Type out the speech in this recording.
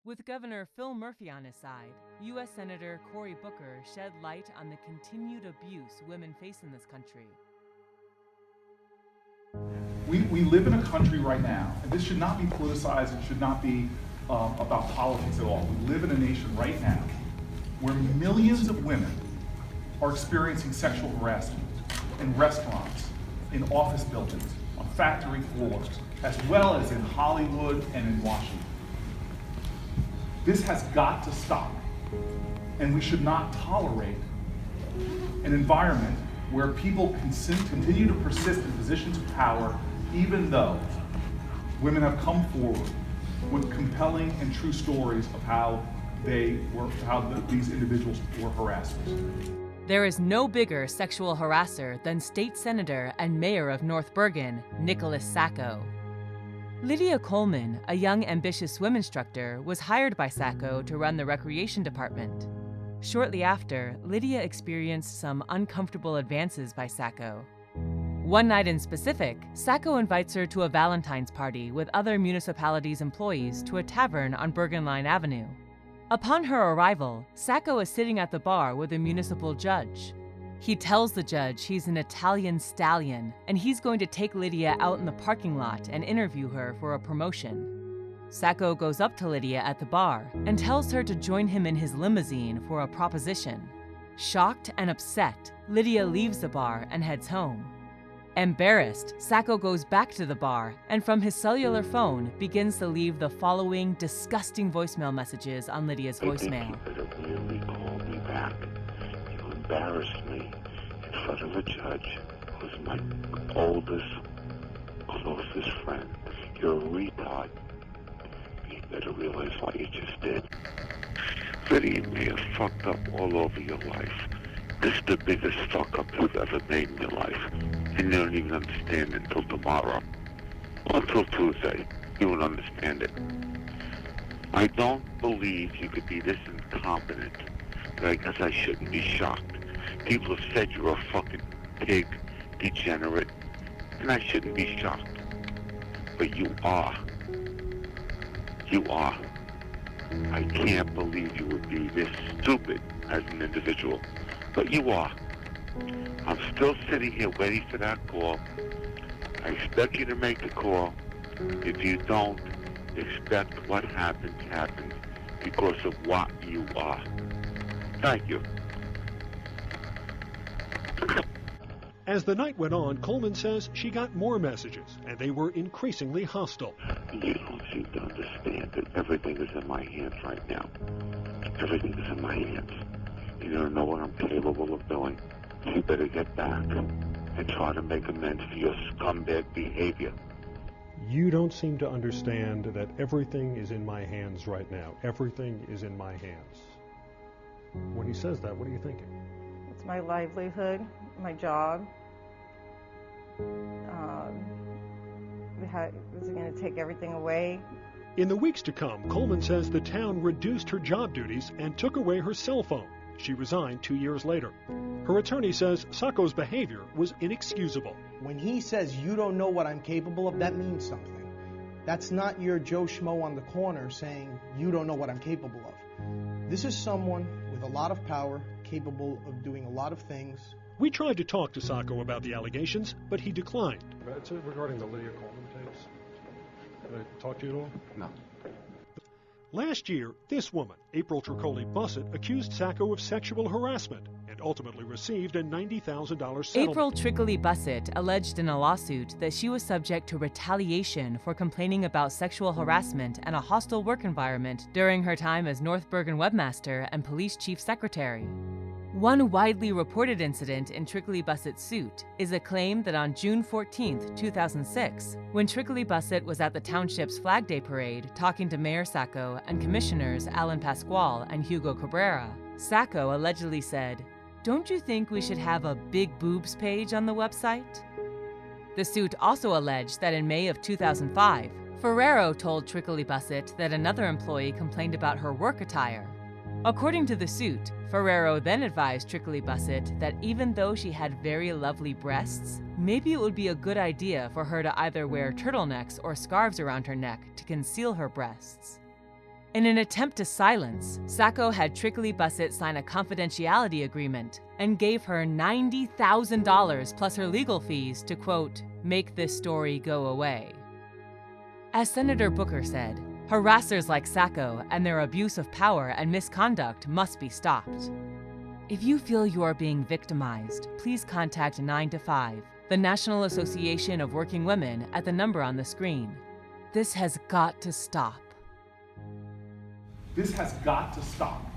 With Governor Phil Murphy on his side, U.S. Senator Cory Booker shed light on the continued abuse women face in this country. We live in a country right now, and this should not be politicized, it should not be about politics at all. We live in a nation right now where millions of women are experiencing sexual harassment in restaurants, in office buildings, on factory floors, as well as in Hollywood and in Washington. This has got to stop, and we should not tolerate an environment where people continue to persist in positions of power, even though women have come forward with compelling and true stories of how these individuals were harassers. There is no bigger sexual harasser than State Senator and Mayor of North Bergen, Nicholas Sacco. Lydia Coleman, a young, ambitious swim instructor, was hired by Sacco to run the recreation department. Shortly after, Lydia experienced some uncomfortable advances by Sacco. One night in specific, Sacco invites her to a Valentine's party with other municipalities' employees to a tavern on Bergen Line Avenue. Upon her arrival, Sacco is sitting at the bar with a municipal judge. He tells the judge he's an Italian stallion and he's going to take Lydia out in the parking lot and interview her for a promotion. Sacco goes up to Lydia at the bar and tells her to join him in his limousine for a proposition. Shocked and upset, Lydia leaves the bar and heads home. Embarrassed, Sacco goes back to the bar and from his cellular phone begins to leave the following disgusting voicemail messages on Lydia's voicemail. I think you better really call me back. You embarrassed me in front of a judge who's my oldest, closest friend. You're a retard. You better realize what you just did. Lydia, you may have fucked up all over your life. This is the biggest fuck up you've ever made in your life. And you don't even understand it until tomorrow. Or until Tuesday. You won't understand it. I don't believe you could be this incompetent, but I guess I shouldn't be shocked. People have said you're a fucking pig, degenerate, and I shouldn't be shocked. But you are. You are. I can't believe you would be this stupid as an individual, but you are. I'm still sitting here waiting for that call. I expect you to make the call. If you don't, expect what happens because of what you are. Thank you. As the night went on, Coleman says she got more messages, and they were increasingly hostile. You don't seem to understand that everything is in my hands right now. Everything is in my hands. You don't know what I'm capable of doing. You better get back and try to make amends for your scumbag behavior. You don't seem to understand that everything is in my hands right now. Everything is in my hands. When he says that, what are you thinking? It's my livelihood, my job. Was it going to take everything away? In the weeks to come, Coleman says the town reduced her job duties and took away her cell phone. She resigned 2 years later. Her attorney says Sacco's behavior was inexcusable. When he says you don't know what I'm capable of, that means something. That's not your Joe Schmo on the corner saying you don't know what I'm capable of. This is someone with a lot of power, capable of doing a lot of things. We tried to talk to Sacco about the allegations, but he declined. It's regarding the Lydia Coleman tapes. Did I talk to you at all? No. Last year, this woman, April Tricoli Bussett, accused Sacco of sexual harassment and ultimately received a $90,000 settlement. April Tricoli Bussett alleged in a lawsuit that she was subject to retaliation for complaining about sexual harassment and a hostile work environment during her time as North Bergen webmaster and police chief secretary. One widely reported incident in Tricoli Bussett's suit is a claim that on June 14, 2006, when Tricoli Bussett was at the township's Flag Day parade talking to Mayor Sacco and commissioners Alan Pasquale and Hugo Cabrera, Sacco allegedly said, "Don't you think we should have a big boobs page on the website?" The suit also alleged that in May of 2005, Ferrero told Tricoli Bussett that another employee complained about her work attire. According to the suit, Ferrero then advised Tricoli Bussett that even though she had very lovely breasts, maybe it would be a good idea for her to either wear turtlenecks or scarves around her neck to conceal her breasts. In an attempt to silence, Sacco had trickily Bussett sign a confidentiality agreement and gave her $90,000 plus her legal fees to, quote, make this story go away. As Senator Booker said, harassers like Sacco and their abuse of power and misconduct must be stopped. If you feel you are being victimized, please contact 9 to 5, the National Association of Working Women, at the number on the screen. This has got to stop. This has got to stop.